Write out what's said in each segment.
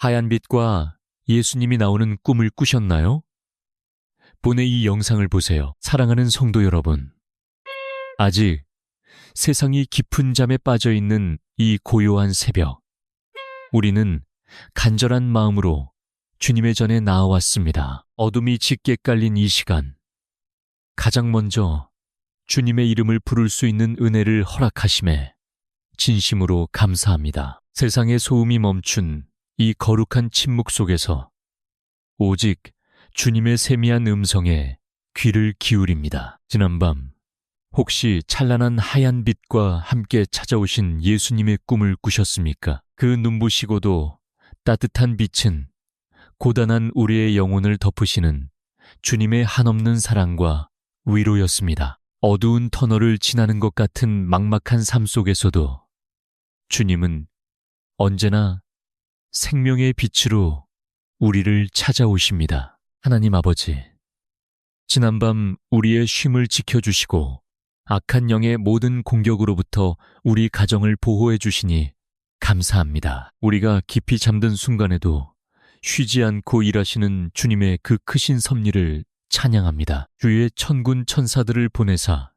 하얀 빛과 예수님이 나오는 꿈을 꾸셨나요? 본의 이 영상을 보세요. 사랑하는 성도 여러분, 아직 세상이 깊은 잠에 빠져 있는 이 고요한 새벽, 우리는 간절한 마음으로 주님의 전에 나아왔습니다. 어둠이 짙게 깔린 이 시간, 가장 먼저 주님의 이름을 부를 수 있는 은혜를 허락하심에 진심으로 감사합니다. 세상의 소음이 멈춘 이 거룩한 침묵 속에서 오직 주님의 세미한 음성에 귀를 기울입니다. 지난밤 혹시 찬란한 하얀 빛과 함께 찾아오신 예수님의 꿈을 꾸셨습니까? 그 눈부시고도 따뜻한 빛은 고단한 우리의 영혼을 덮으시는 주님의 한없는 사랑과 위로였습니다. 어두운 터널을 지나는 것 같은 막막한 삶 속에서도 주님은 언제나 생명의 빛으로 우리를 찾아오십니다. 하나님 아버지, 지난밤 우리의 쉼을 지켜주시고 악한 영의 모든 공격으로부터 우리 가정을 보호해 주시니 감사합니다. 우리가 깊이 잠든 순간에도 쉬지 않고 일하시는 주님의 그 크신 섭리를 찬양합니다. 주의 천군 천사들을 보내사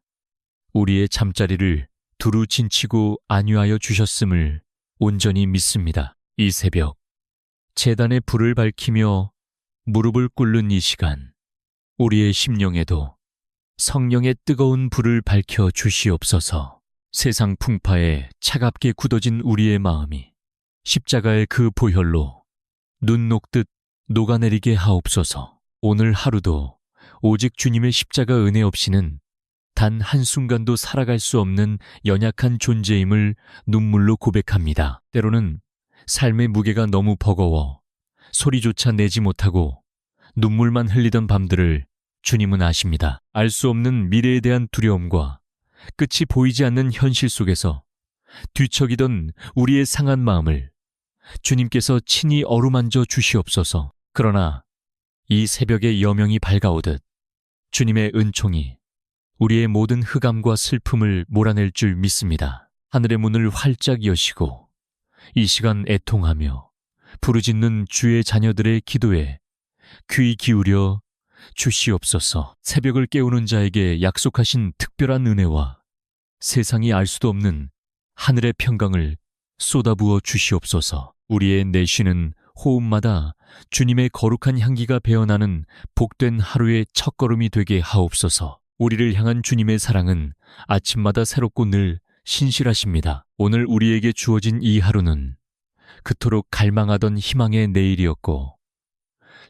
우리의 잠자리를 두루 진치고 안위하여 주셨음을 온전히 믿습니다. 이 새벽 제단의 불을 밝히며 무릎을 꿇는 이 시간, 우리의 심령에도 성령의 뜨거운 불을 밝혀 주시옵소서. 세상 풍파에 차갑게 굳어진 우리의 마음이 십자가의 그 보혈로 눈 녹듯 녹아내리게 하옵소서. 오늘 하루도 오직 주님의 십자가 은혜 없이는 단 한순간도 살아갈 수 없는 연약한 존재임을 눈물로 고백합니다. 때로는 삶의 무게가 너무 버거워 소리조차 내지 못하고 눈물만 흘리던 밤들을 주님은 아십니다. 알 수 없는 미래에 대한 두려움과 끝이 보이지 않는 현실 속에서 뒤척이던 우리의 상한 마음을 주님께서 친히 어루만져 주시옵소서. 그러나 이 새벽의 여명이 밝아오듯 주님의 은총이 우리의 모든 흑암과 슬픔을 몰아낼 줄 믿습니다. 하늘의 문을 활짝 여시고 이 시간 애통하며 부르짖는 주의 자녀들의 기도에 귀 기울여 주시옵소서. 새벽을 깨우는 자에게 약속하신 특별한 은혜와 세상이 알 수도 없는 하늘의 평강을 쏟아부어 주시옵소서. 우리의 내쉬는 호흡마다 주님의 거룩한 향기가 배어나는 복된 하루의 첫걸음이 되게 하옵소서. 우리를 향한 주님의 사랑은 아침마다 새롭고 늘 신실하십니다. 오늘 우리에게 주어진 이 하루는 그토록 갈망하던 희망의 내일이었고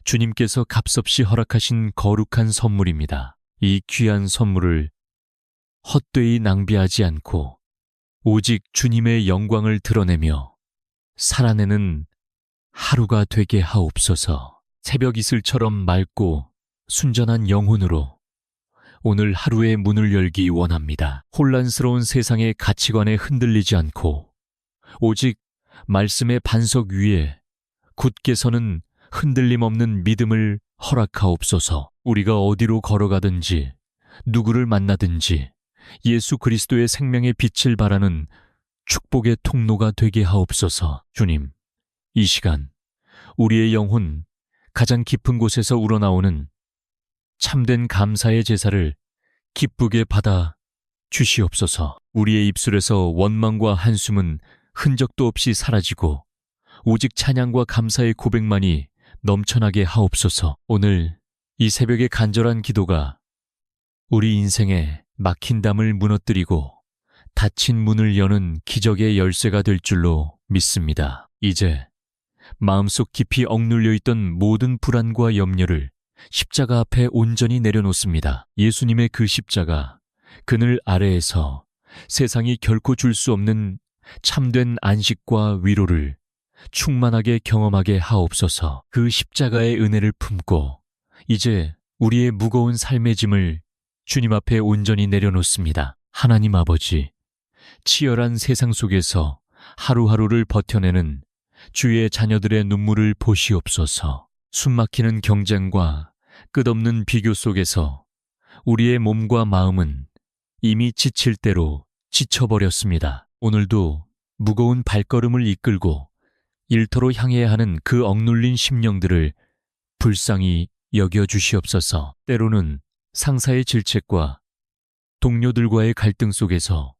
주님께서 값없이 허락하신 거룩한 선물입니다. 이 귀한 선물을 헛되이 낭비하지 않고 오직 주님의 영광을 드러내며 살아내는 하루가 되게 하옵소서. 새벽 이슬처럼 맑고 순전한 영혼으로 오늘 하루의 문을 열기 원합니다. 혼란스러운 세상의 가치관에 흔들리지 않고 오직 말씀의 반석 위에 굳게 서는 흔들림 없는 믿음을 허락하옵소서. 우리가 어디로 걸어가든지 누구를 만나든지 예수 그리스도의 생명의 빛을 발하는 축복의 통로가 되게 하옵소서. 주님, 이 시간 우리의 영혼 가장 깊은 곳에서 우러나오는 참된 감사의 제사를 기쁘게 받아 주시옵소서. 우리의 입술에서 원망과 한숨은 흔적도 없이 사라지고 오직 찬양과 감사의 고백만이 넘쳐나게 하옵소서. 오늘 이 새벽의 간절한 기도가 우리 인생의 막힌 담을 무너뜨리고 닫힌 문을 여는 기적의 열쇠가 될 줄로 믿습니다. 이제 마음속 깊이 억눌려 있던 모든 불안과 염려를 십자가 앞에 온전히 내려놓습니다. 예수님의 그 십자가, 그늘 아래에서 세상이 결코 줄 수 없는 참된 안식과 위로를 충만하게 경험하게 하옵소서. 그 십자가의 은혜를 품고 이제 우리의 무거운 삶의 짐을 주님 앞에 온전히 내려놓습니다. 하나님 아버지, 치열한 세상 속에서 하루하루를 버텨내는 주의 자녀들의 눈물을 보시옵소서. 숨막히는 경쟁과 끝없는 비교 속에서 우리의 몸과 마음은 이미 지칠 대로 지쳐버렸습니다. 오늘도 무거운 발걸음을 이끌고 일터로 향해야 하는 그 억눌린 심령들을 불쌍히 여겨주시옵소서. 때로는 상사의 질책과 동료들과의 갈등 속에서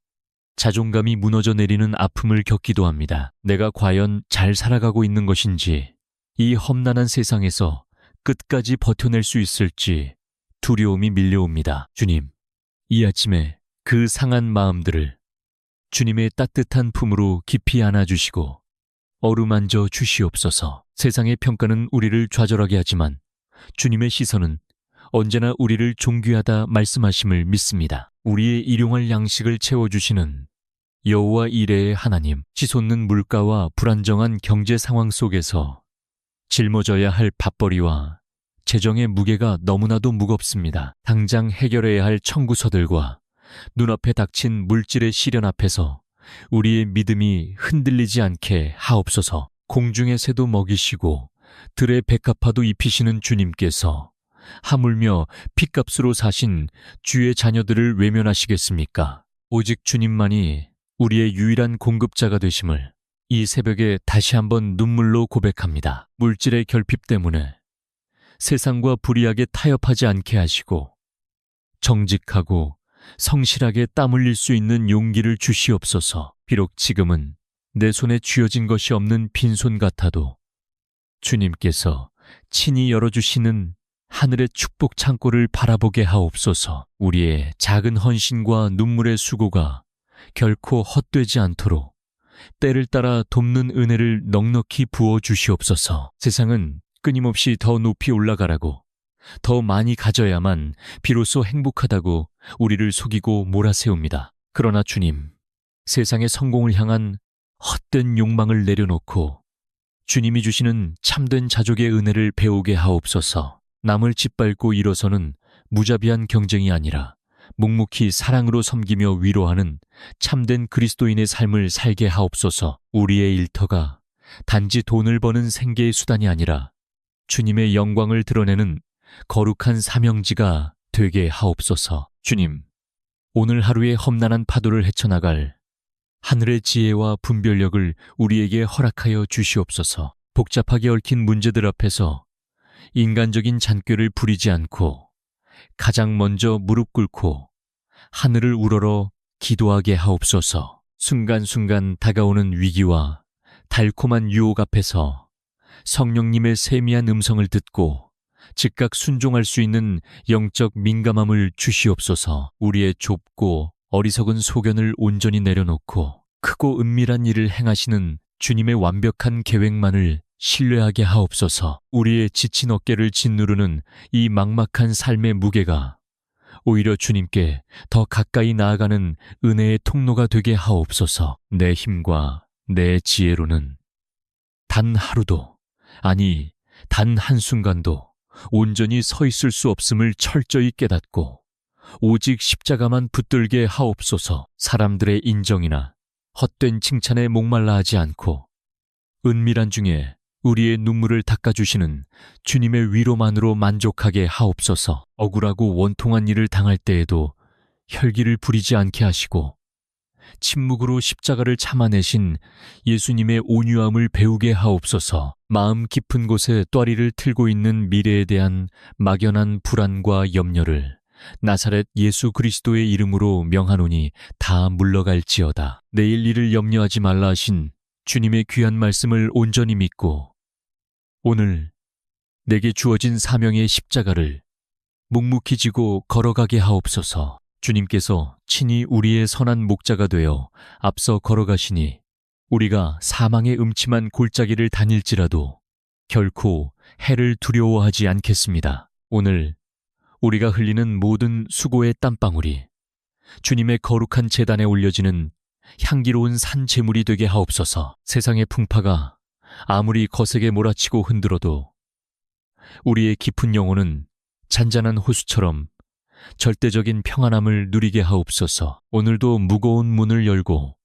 자존감이 무너져 내리는 아픔을 겪기도 합니다. 내가 과연 잘 살아가고 있는 것인지, 이 험난한 세상에서 끝까지 버텨낼 수 있을지 두려움이 밀려옵니다. 주님, 이 아침에 그 상한 마음들을 주님의 따뜻한 품으로 깊이 안아주시고 어루만져 주시옵소서. 세상의 평가는 우리를 좌절하게 하지만 주님의 시선은 언제나 우리를 존귀하다 말씀하심을 믿습니다. 우리의 일용할 양식을 채워주시는 여호와 이레의 하나님, 치솟는 물가와 불안정한 경제 상황 속에서 짊어져야 할 밥벌이와 재정의 무게가 너무나도 무겁습니다. 당장 해결해야 할 청구서들과 눈앞에 닥친 물질의 시련 앞에서 우리의 믿음이 흔들리지 않게 하옵소서. 공중의 새도 먹이시고 들의 백합화도 입히시는 주님께서 하물며 핏값으로 사신 주의 자녀들을 외면하시겠습니까? 오직 주님만이 우리의 유일한 공급자가 되심을 이 새벽에 다시 한번 눈물로 고백합니다. 물질의 결핍 때문에 세상과 불의하게 타협하지 않게 하시고 정직하고 성실하게 땀 흘릴 수 있는 용기를 주시옵소서. 비록 지금은 내 손에 쥐어진 것이 없는 빈손 같아도 주님께서 친히 열어주시는 하늘의 축복 창고를 바라보게 하옵소서. 우리의 작은 헌신과 눈물의 수고가 결코 헛되지 않도록 때를 따라 돕는 은혜를 넉넉히 부어주시옵소서. 세상은 끊임없이 더 높이 올라가라고, 더 많이 가져야만 비로소 행복하다고 우리를 속이고 몰아세웁니다. 그러나 주님, 세상의 성공을 향한 헛된 욕망을 내려놓고 주님이 주시는 참된 자족의 은혜를 배우게 하옵소서. 남을 짓밟고 일어서는 무자비한 경쟁이 아니라 묵묵히 사랑으로 섬기며 위로하는 참된 그리스도인의 삶을 살게 하옵소서. 우리의 일터가 단지 돈을 버는 생계의 수단이 아니라 주님의 영광을 드러내는 거룩한 사명지가 되게 하옵소서. 주님, 오늘 하루의 험난한 파도를 헤쳐나갈 하늘의 지혜와 분별력을 우리에게 허락하여 주시옵소서. 복잡하게 얽힌 문제들 앞에서 인간적인 잔꾀를 부리지 않고 가장 먼저 무릎 꿇고 하늘을 우러러 기도하게 하옵소서. 순간순간 다가오는 위기와 달콤한 유혹 앞에서 성령님의 세미한 음성을 듣고 즉각 순종할 수 있는 영적 민감함을 주시옵소서. 우리의 좁고 어리석은 소견을 온전히 내려놓고 크고 은밀한 일을 행하시는 주님의 완벽한 계획만을 신뢰하게 하옵소서. 우리의 지친 어깨를 짓누르는 이 막막한 삶의 무게가 오히려 주님께 더 가까이 나아가는 은혜의 통로가 되게 하옵소서. 내 힘과 내 지혜로는 단 하루도, 아니 단 한순간도 온전히 서 있을 수 없음을 철저히 깨닫고 오직 십자가만 붙들게 하옵소서. 사람들의 인정이나 헛된 칭찬에 목말라 하지 않고 은밀한 중에 우리의 눈물을 닦아주시는 주님의 위로만으로 만족하게 하옵소서. 억울하고 원통한 일을 당할 때에도 혈기를 부리지 않게 하시고 침묵으로 십자가를 참아내신 예수님의 온유함을 배우게 하옵소서. 마음 깊은 곳에 또아리를 틀고 있는 미래에 대한 막연한 불안과 염려를 나사렛 예수 그리스도의 이름으로 명하노니 다 물러갈지어다. 내일 일을 염려하지 말라 하신 주님의 귀한 말씀을 온전히 믿고 오늘 내게 주어진 사명의 십자가를 묵묵히 지고 걸어가게 하옵소서. 주님께서 친히 우리의 선한 목자가 되어 앞서 걸어가시니 우리가 사망의 음침한 골짜기를 다닐지라도 결코 해를 두려워하지 않겠습니다. 오늘 우리가 흘리는 모든 수고의 땀방울이 주님의 거룩한 제단에 올려지는 향기로운 산 제물이 되게 하옵소서. 세상의 풍파가 아무리 거세게 몰아치고 흔들어도 우리의 깊은 영혼은 잔잔한 호수처럼 절대적인 평안함을 누리게 하옵소서. 오늘도 무거운 문을 열고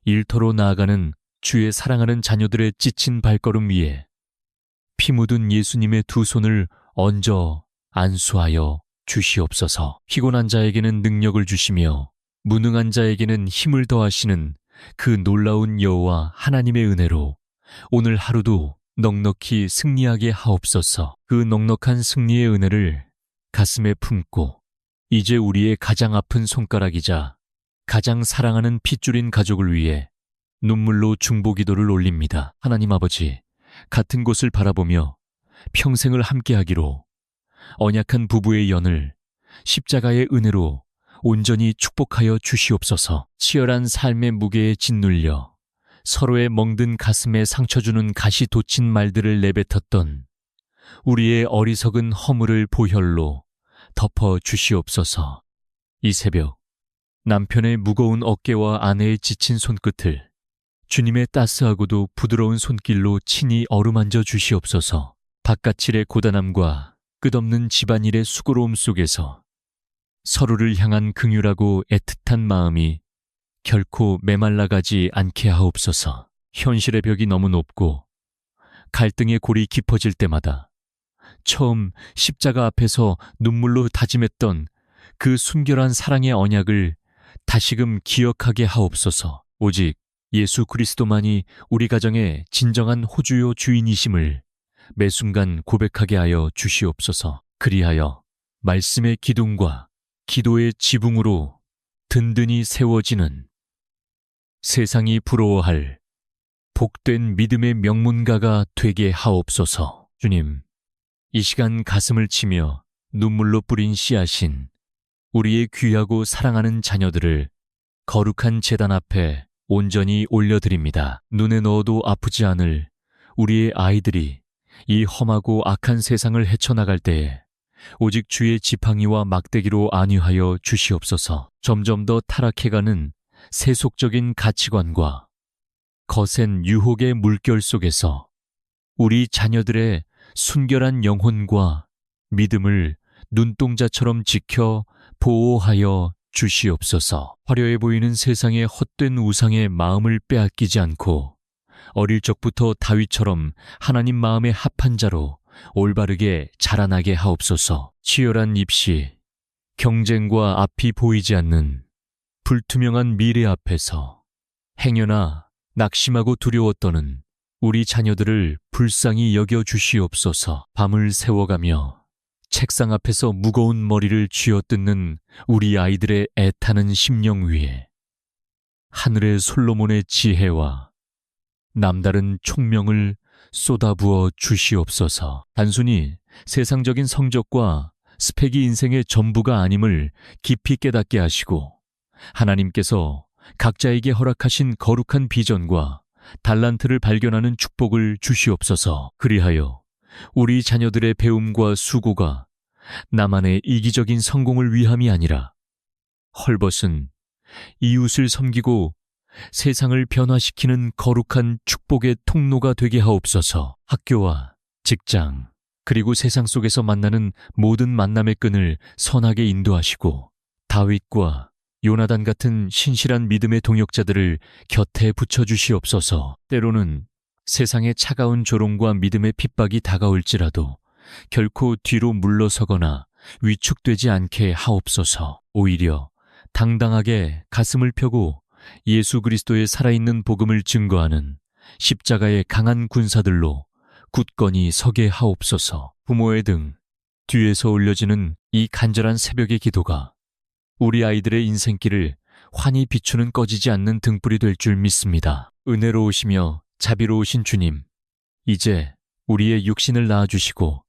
일터로 나아가는 주의 사랑하는 자녀들의 지친 발걸음 위에 피 묻은 예수님의 두 손을 얹어 안수하여 주시옵소서. 피곤한 자에게는 능력을 주시며 무능한 자에게는 힘을 더하시는 그 놀라운 여호와 하나님의 은혜로 오늘 하루도 넉넉히 승리하게 하옵소서. 그 넉넉한 승리의 은혜를 가슴에 품고 이제 우리의 가장 아픈 손가락이자 가장 사랑하는 핏줄인 가족을 위해 눈물로 중보기도를 올립니다. 하나님 아버지, 같은 곳을 바라보며 평생을 함께하기로 언약한 부부의 연을 십자가의 은혜로 온전히 축복하여 주시옵소서. 치열한 삶의 무게에 짓눌려 서로의 멍든 가슴에 상처 주는 가시 돋친 말들을 내뱉었던 우리의 어리석은 허물을 보혈로 덮어 주시옵소서. 이 새벽 남편의 무거운 어깨와 아내의 지친 손끝을 주님의 따스하고도 부드러운 손길로 친히 어루만져 주시옵소서. 바깥일의 고단함과 끝없는 집안일의 수고로움 속에서 서로를 향한 긍휼하고 애틋한 마음이 결코 메말라가지 않게 하옵소서. 현실의 벽이 너무 높고 갈등의 골이 깊어질 때마다 처음 십자가 앞에서 눈물로 다짐했던 그 순결한 사랑의 언약을 다시금 기억하게 하옵소서. 오직 예수 그리스도만이 우리 가정의 진정한 호주요 주인이심을 매 순간 고백하게 하여 주시옵소서. 그리하여 말씀의 기둥과 기도의 지붕으로 든든히 세워지는 세상이 부러워할 복된 믿음의 명문가가 되게 하옵소서. 주님, 이 시간 가슴을 치며 눈물로 뿌린 씨앗인 우리의 귀하고 사랑하는 자녀들을 거룩한 제단 앞에 온전히 올려드립니다. 눈에 넣어도 아프지 않을 우리의 아이들이 이 험하고 악한 세상을 헤쳐나갈 때에 오직 주의 지팡이와 막대기로 안위하여 주시옵소서. 점점 더 타락해가는 세속적인 가치관과 거센 유혹의 물결 속에서 우리 자녀들의 순결한 영혼과 믿음을 눈동자처럼 지켜 보호하여 주시옵소서. 화려해 보이는 세상의 헛된 우상에 마음을 빼앗기지 않고 어릴 적부터 다윗처럼 하나님 마음에 합한 자로 올바르게 자라나게 하옵소서. 치열한 입시, 경쟁과 앞이 보이지 않는 불투명한 미래 앞에서 행여나 낙심하고 두려워 떠는 우리 자녀들을 불쌍히 여겨 주시옵소서. 밤을 새워가며 책상 앞에서 무거운 머리를 쥐어뜯는 우리 아이들의 애타는 심령 위에 하늘의 솔로몬의 지혜와 남다른 총명을 쏟아부어 주시옵소서. 단순히 세상적인 성적과 스펙이 인생의 전부가 아님을 깊이 깨닫게 하시고 하나님께서 각자에게 허락하신 거룩한 비전과 달란트를 발견하는 축복을 주시옵소서. 그리하여 우리 자녀들의 배움과 수고가 나만의 이기적인 성공을 위함이 아니라 헐벗은 이웃을 섬기고 세상을 변화시키는 거룩한 축복의 통로가 되게 하옵소서. 학교와 직장 그리고 세상 속에서 만나는 모든 만남의 끈을 선하게 인도하시고 다윗과 요나단 같은 신실한 믿음의 동역자들을 곁에 붙여주시옵소서. 때로는 세상의 차가운 조롱과 믿음의 핍박이 다가올지라도 결코 뒤로 물러서거나 위축되지 않게 하옵소서. 오히려 당당하게 가슴을 펴고 예수 그리스도의 살아있는 복음을 증거하는 십자가의 강한 군사들로 굳건히 서게 하옵소서. 부모의 등 뒤에서 올려지는 이 간절한 새벽의 기도가 우리 아이들의 인생길을 환히 비추는 꺼지지 않는 등불이 될 줄 믿습니다. 은혜로우시며 자비로우신 주님, 이제 우리의 육신을 낳아주시고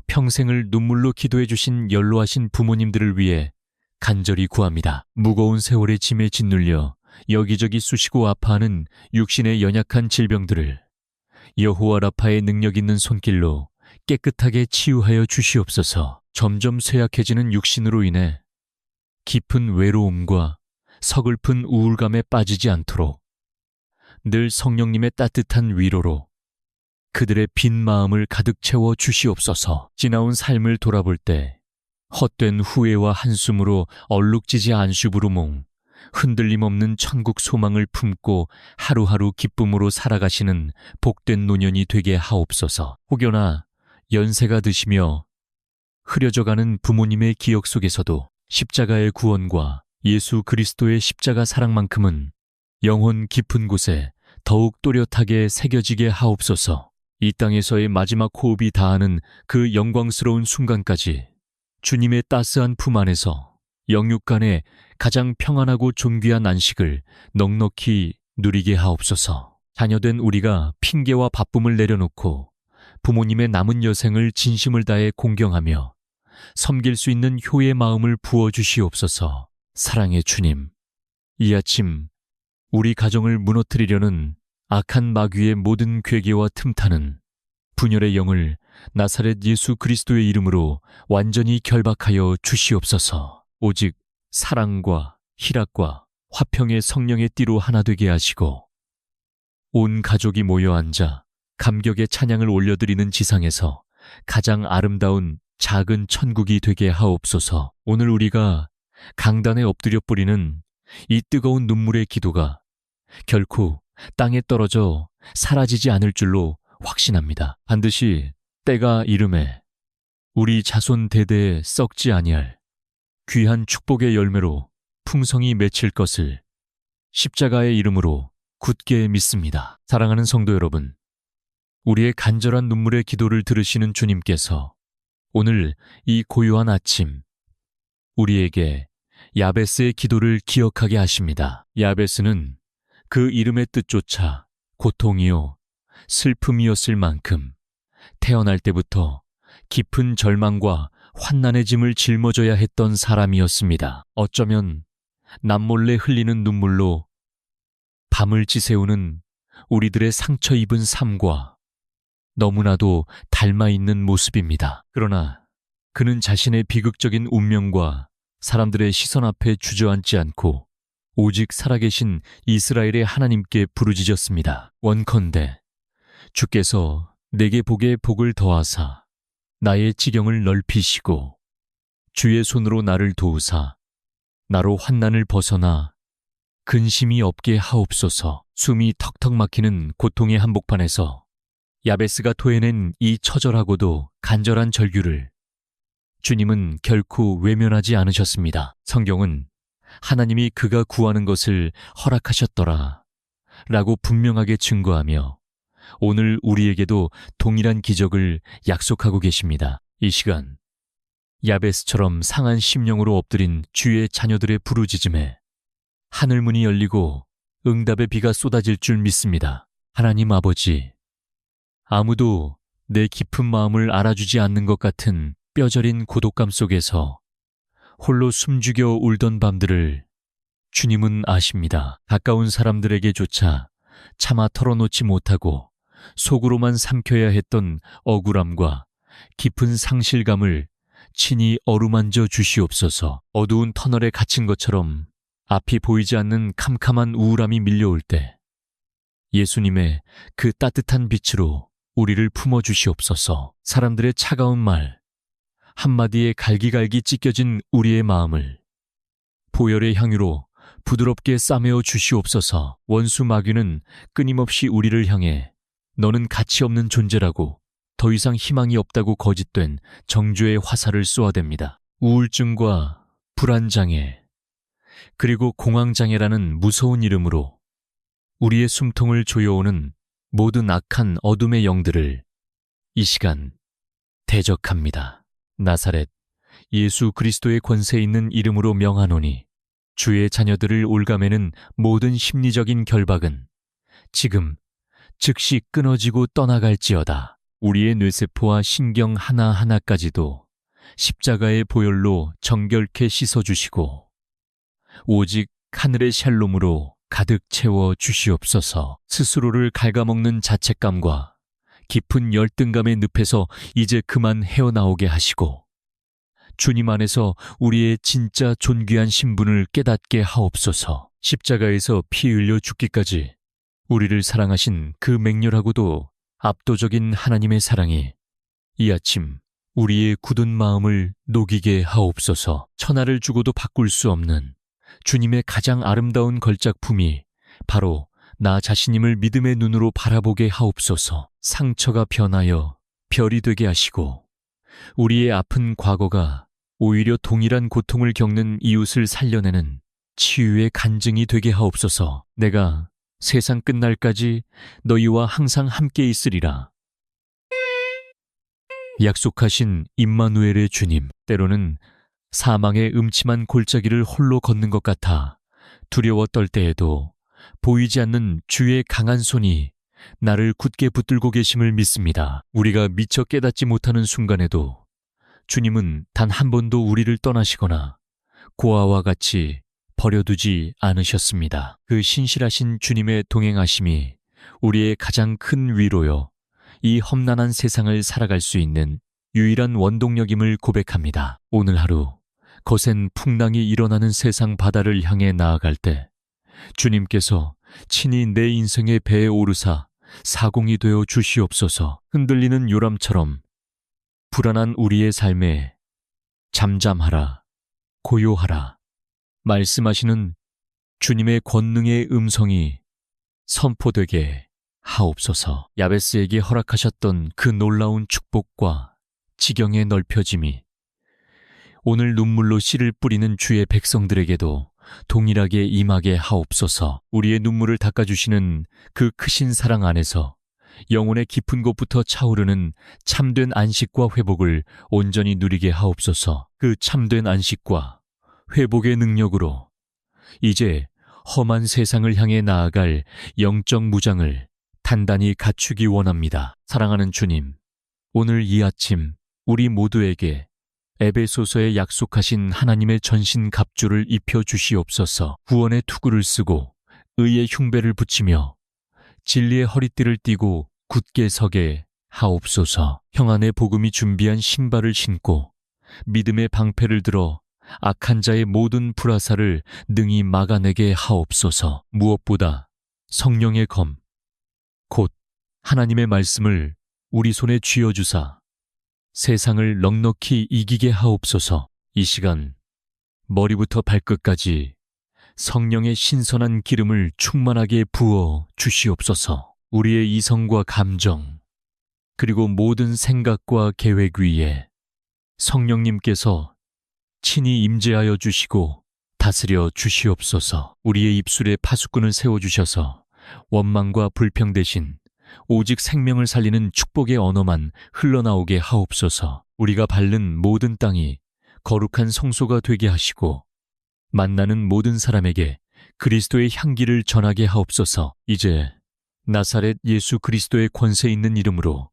평생을 눈물로 기도해 주신 연로하신 부모님들을 위해 간절히 구합니다. 무거운 세월의 짐에 짓눌려 여기저기 쑤시고 아파하는 육신의 연약한 질병들을 여호와 라파의 능력 있는 손길로 깨끗하게 치유하여 주시옵소서. 점점 쇠약해지는 육신으로 인해 깊은 외로움과 서글픈 우울감에 빠지지 않도록 늘 성령님의 따뜻한 위로로 그들의 빈 마음을 가득 채워 주시옵소서. 지나온 삶을 돌아볼 때 헛된 후회와 한숨으로 얼룩지지 않슈부르몽 흔들림 없는 천국 소망을 품고 하루하루 기쁨으로 살아가시는 복된 노년이 되게 하옵소서. 혹여나 연세가 드시며 흐려져가는 부모님의 기억 속에서도 십자가의 구원과 예수 그리스도의 십자가 사랑만큼은 영혼 깊은 곳에 더욱 또렷하게 새겨지게 하옵소서. 이 땅에서의 마지막 호흡이 다하는 그 영광스러운 순간까지 주님의 따스한 품 안에서 영육 간의 가장 평안하고 존귀한 안식을 넉넉히 누리게 하옵소서. 자녀된 우리가 핑계와 바쁨을 내려놓고 부모님의 남은 여생을 진심을 다해 공경하며 섬길 수 있는 효의 마음을 부어주시옵소서. 사랑의 주님, 이 아침 우리 가정을 무너뜨리려는 악한 마귀의 모든 괴계와 틈타는 분열의 영을 나사렛 예수 그리스도의 이름으로 완전히 결박하여 주시옵소서. 오직 사랑과 희락과 화평의 성령의 띠로 하나 되게 하시고 온 가족이 모여 앉아 감격의 찬양을 올려드리는 지상에서 가장 아름다운 작은 천국이 되게 하옵소서. 오늘 우리가 강단에 엎드려 뿌리는 이 뜨거운 눈물의 기도가 결코 땅에 떨어져 사라지지 않을 줄로 확신합니다. 반드시 때가 이름에 우리 자손 대대에 썩지 아니할 귀한 축복의 열매로 풍성이 맺힐 것을 십자가의 이름으로 굳게 믿습니다. 사랑하는 성도 여러분, 우리의 간절한 눈물의 기도를 들으시는 주님께서 오늘 이 고요한 아침 우리에게 야베스의 기도를 기억하게 하십니다. 야베스는 그 이름의 뜻조차 고통이요 슬픔이었을 만큼 태어날 때부터 깊은 절망과 환난의 짐을 짊어져야 했던 사람이었습니다. 어쩌면 남몰래 흘리는 눈물로 밤을 지새우는 우리들의 상처 입은 삶과 너무나도 닮아있는 모습입니다. 그러나 그는 자신의 비극적인 운명과 사람들의 시선 앞에 주저앉지 않고 오직 살아계신 이스라엘의 하나님께 부르짖었습니다. 원컨대 주께서 내게 복에 복을 더하사 나의 지경을 넓히시고 주의 손으로 나를 도우사 나로 환난을 벗어나 근심이 없게 하옵소서. 숨이 턱턱 막히는 고통의 한복판에서 야베스가 토해낸 이 처절하고도 간절한 절규를 주님은 결코 외면하지 않으셨습니다. 성경은 하나님이 그가 구하는 것을 허락하셨더라 라고 분명하게 증거하며 오늘 우리에게도 동일한 기적을 약속하고 계십니다. 이 시간 야베스처럼 상한 심령으로 엎드린 주의 자녀들의 부르짖음에 하늘문이 열리고 응답의 비가 쏟아질 줄 믿습니다. 하나님 아버지, 아무도 내 깊은 마음을 알아주지 않는 것 같은 뼈저린 고독감 속에서 홀로 숨죽여 울던 밤들을 주님은 아십니다. 가까운 사람들에게조차 차마 털어놓지 못하고 속으로만 삼켜야 했던 억울함과 깊은 상실감을 친히 어루만져 주시옵소서. 어두운 터널에 갇힌 것처럼 앞이 보이지 않는 캄캄한 우울함이 밀려올 때 예수님의 그 따뜻한 빛으로 우리를 품어주시옵소서. 사람들의 차가운 말 한마디에 갈기갈기 찢겨진 우리의 마음을 보혈의 향유로 부드럽게 싸매어 주시옵소서. 원수 마귀는 끊임없이 우리를 향해 너는 가치 없는 존재라고 더 이상 희망이 없다고 거짓된 정죄의 화살을 쏘아댑니다. 우울증과 불안장애 그리고 공황장애라는 무서운 이름으로 우리의 숨통을 조여오는 모든 악한 어둠의 영들을 이 시간 대적합니다. 나사렛 예수 그리스도의 권세 있는 이름으로 명하노니 주의 자녀들을 올가매는 모든 심리적인 결박은 지금 즉시 끊어지고 떠나갈지어다. 우리의 뇌세포와 신경 하나하나까지도 십자가의 보혈로 정결케 씻어주시고 오직 하늘의 샬롬으로 가득 채워 주시옵소서. 스스로를 갉아먹는 자책감과 깊은 열등감의 늪에서 이제 그만 헤어나오게 하시고 주님 안에서 우리의 진짜 존귀한 신분을 깨닫게 하옵소서. 십자가에서 피 흘려 죽기까지 우리를 사랑하신 그 맹렬하고도 압도적인 하나님의 사랑이 이 아침 우리의 굳은 마음을 녹이게 하옵소서. 천하를 주고도 바꿀 수 없는 주님의 가장 아름다운 걸작품이 바로 나 자신임을 믿음의 눈으로 바라보게 하옵소서. 상처가 변하여 별이 되게 하시고 우리의 아픈 과거가 오히려 동일한 고통을 겪는 이웃을 살려내는 치유의 간증이 되게 하옵소서. 내가 세상 끝날까지 너희와 항상 함께 있으리라. 약속하신 임마누엘의 주님, 때로는 사망의 음침한 골짜기를 홀로 걷는 것 같아 두려워 떨 때에도 보이지 않는 주의 강한 손이 나를 굳게 붙들고 계심을 믿습니다. 우리가 미처 깨닫지 못하는 순간에도 주님은 단 한 번도 우리를 떠나시거나 고아와 같이 버려두지 않으셨습니다. 그 신실하신 주님의 동행하심이 우리의 가장 큰 위로요, 이 험난한 세상을 살아갈 수 있는 유일한 원동력임을 고백합니다. 오늘 하루 거센 풍랑이 일어나는 세상 바다를 향해 나아갈 때 주님께서 친히 내 인생의 배에 오르사 사공이 되어 주시옵소서. 흔들리는 요람처럼 불안한 우리의 삶에 잠잠하라, 고요하라 말씀하시는 주님의 권능의 음성이 선포되게 하옵소서. 야베스에게 허락하셨던 그 놀라운 축복과 지경의 넓혀짐이 오늘 눈물로 씨를 뿌리는 주의 백성들에게도 동일하게 임하게 하옵소서. 우리의 눈물을 닦아주시는 그 크신 사랑 안에서 영혼의 깊은 곳부터 차오르는 참된 안식과 회복을 온전히 누리게 하옵소서. 그 참된 안식과 회복의 능력으로 이제 험한 세상을 향해 나아갈 영적 무장을 단단히 갖추기 원합니다. 사랑하는 주님, 오늘 이 아침 우리 모두에게 에베소서에 약속하신 하나님의 전신 갑주를 입혀 주시옵소서. 구원의 투구를 쓰고 의의 흉배를 붙이며 진리의 허리띠를 띠고 굳게 서게 하옵소서. 평안의 복음이 준비한 신발을 신고 믿음의 방패를 들어 악한 자의 모든 불화살을 능히 막아내게 하옵소서. 무엇보다 성령의 검, 곧 하나님의 말씀을 우리 손에 쥐어주사 세상을 넉넉히 이기게 하옵소서. 이 시간 머리부터 발끝까지 성령의 신선한 기름을 충만하게 부어 주시옵소서. 우리의 이성과 감정, 그리고 모든 생각과 계획 위에 성령님께서 친히 임재하여 주시고 다스려 주시옵소서. 우리의 입술에 파수꾼을 세워주셔서 원망과 불평 대신 오직 생명을 살리는 축복의 언어만 흘러나오게 하옵소서. 우리가 밟는 모든 땅이 거룩한 성소가 되게 하시고 만나는 모든 사람에게 그리스도의 향기를 전하게 하옵소서. 이제 나사렛 예수 그리스도의 권세 있는 이름으로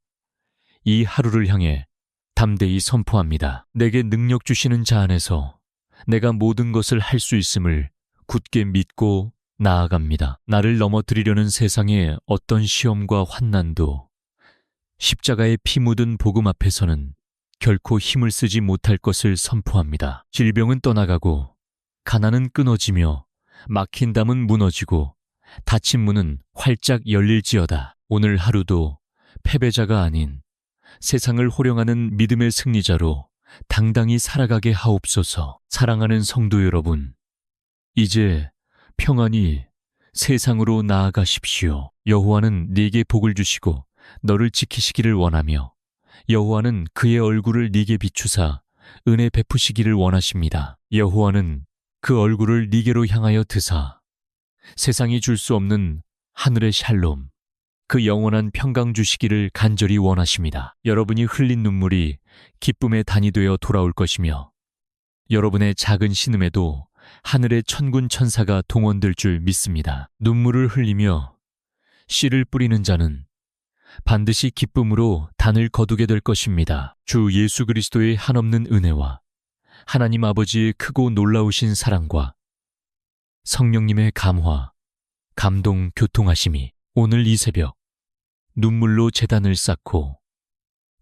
이 하루를 향해 담대히 선포합니다. 내게 능력 주시는 자 안에서 내가 모든 것을 할 수 있음을 굳게 믿고 나아갑니다. 나를 넘어뜨리려는 세상의 어떤 시험과 환난도 십자가의 피 묻은 복음 앞에서는 결코 힘을 쓰지 못할 것을 선포합니다. 질병은 떠나가고 가난은 끊어지며 막힌 담은 무너지고 닫힌 문은 활짝 열릴지어다. 오늘 하루도 패배자가 아닌 세상을 호령하는 믿음의 승리자로 당당히 살아가게 하옵소서. 사랑하는 성도 여러분, 이제 평안히 세상으로 나아가십시오. 여호와는 네게 복을 주시고 너를 지키시기를 원하며 여호와는 그의 얼굴을 네게 비추사 은혜 베푸시기를 원하십니다. 여호와는 그 얼굴을 네게로 향하여 드사 세상이 줄 수 없는 하늘의 샬롬, 그 영원한 평강 주시기를 간절히 원하십니다. 여러분이 흘린 눈물이 기쁨의 단이 되어 돌아올 것이며 여러분의 작은 신음에도 하늘의 천군 천사가 동원될 줄 믿습니다. 눈물을 흘리며 씨를 뿌리는 자는 반드시 기쁨으로 단을 거두게 될 것입니다. 주 예수 그리스도의 한없는 은혜와 하나님 아버지의 크고 놀라우신 사랑과 성령님의 감화, 감동, 교통하심이 오늘 이 새벽 눈물로 제단을 쌓고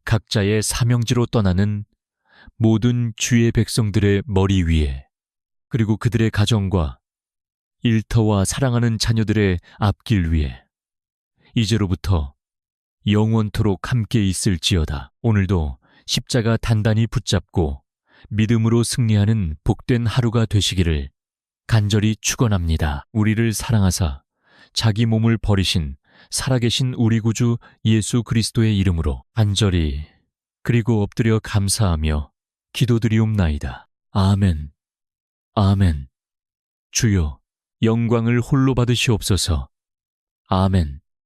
각자의 사명지로 떠나는 모든 주의 백성들의 머리 위에, 그리고 그들의 가정과 일터와 사랑하는 자녀들의 앞길 위에 이제로부터 영원토록 함께 있을지어다. 오늘도 십자가 단단히 붙잡고 믿음으로 승리하는 복된 하루가 되시기를 간절히 축원합니다. 우리를 사랑하사 자기 몸을 버리신 살아계신 우리 구주 예수 그리스도의 이름으로 간절히 그리고 엎드려 감사하며 기도드리옵나이다. 아멘. 아멘. 주여, 영광을 홀로 받으시옵소서. 아멘.